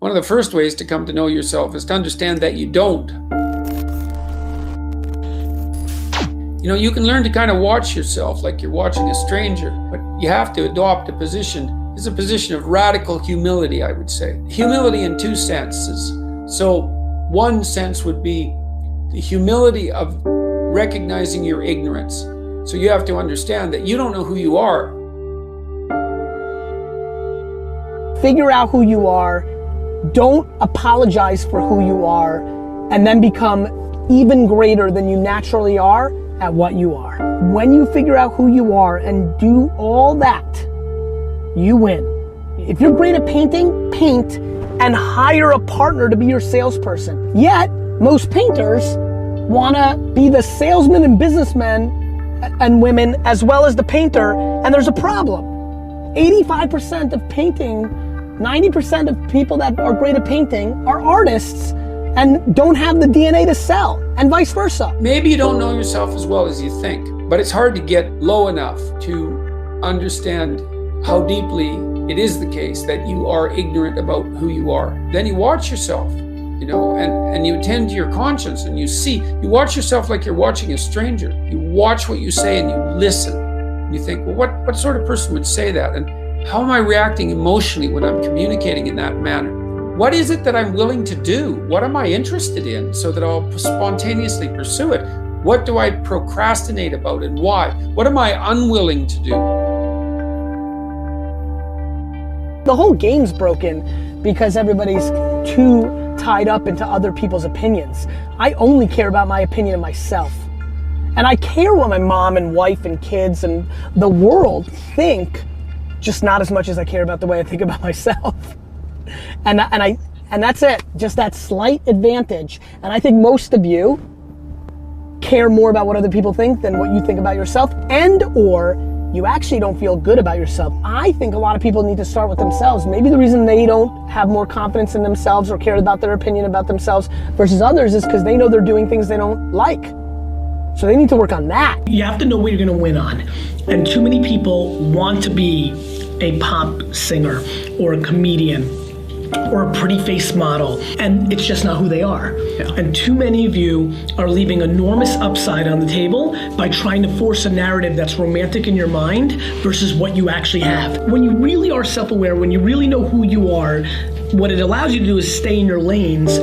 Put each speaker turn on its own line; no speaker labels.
One of the first ways to come to know yourself is to understand that you don't. You can learn to kind of watch yourself like you're watching a stranger, but you have to adopt a position. It's a position of radical humility, I would say. Humility in two senses. So one sense would be the humility of recognizing your ignorance. So you have to understand that you don't know who you are.
Figure out who you are, don't apologize for who you are, and then become even greater than you naturally are at what you are. When you figure out who you are and do all that, you win. If you're great at painting, paint and hire a partner to be your salesperson. Yet, most painters wanna be the salesman and businessmen and women as well as the painter, and there's a problem. 85% of painting, 90% of people that are great at painting are artists and don't have the DNA to sell, and vice versa.
Maybe you don't know yourself as well as you think, but it's hard to get low enough to understand how deeply it is the case that you are ignorant about who you are. Then you watch yourself, and you attend to your conscience, and you watch yourself like you're watching a stranger. You watch what you say and you listen. And you think, well, what sort of person would say that? And how am I reacting emotionally when I'm communicating in that manner? What is it that I'm willing to do? What am I interested in so that I'll spontaneously pursue it? What do I procrastinate about and why? What am I unwilling to do?
The whole game's broken because everybody's too tied up into other people's opinions. I only care about my opinion of myself. And I care what my mom and wife and kids and the world think, just not as much as I care about the way I think about myself. And that's it, just that slight advantage. And I think most of you care more about what other people think than what you think about yourself, and or you actually don't feel good about yourself. I think a lot of people need to start with themselves. Maybe the reason they don't have more confidence in themselves or care about their opinion about themselves versus others is because they know they're doing things they don't like. So they need to work on that.
You have to know what you're gonna win on. And too many people want to be a pop singer or a comedian or a pretty face model, and it's just not who they are. Yeah. And too many of you are leaving enormous upside on the table by trying to force a narrative that's romantic in your mind versus what you actually have. When you really are self-aware, when you really know who you are, what it allows you to do is stay in your lanes.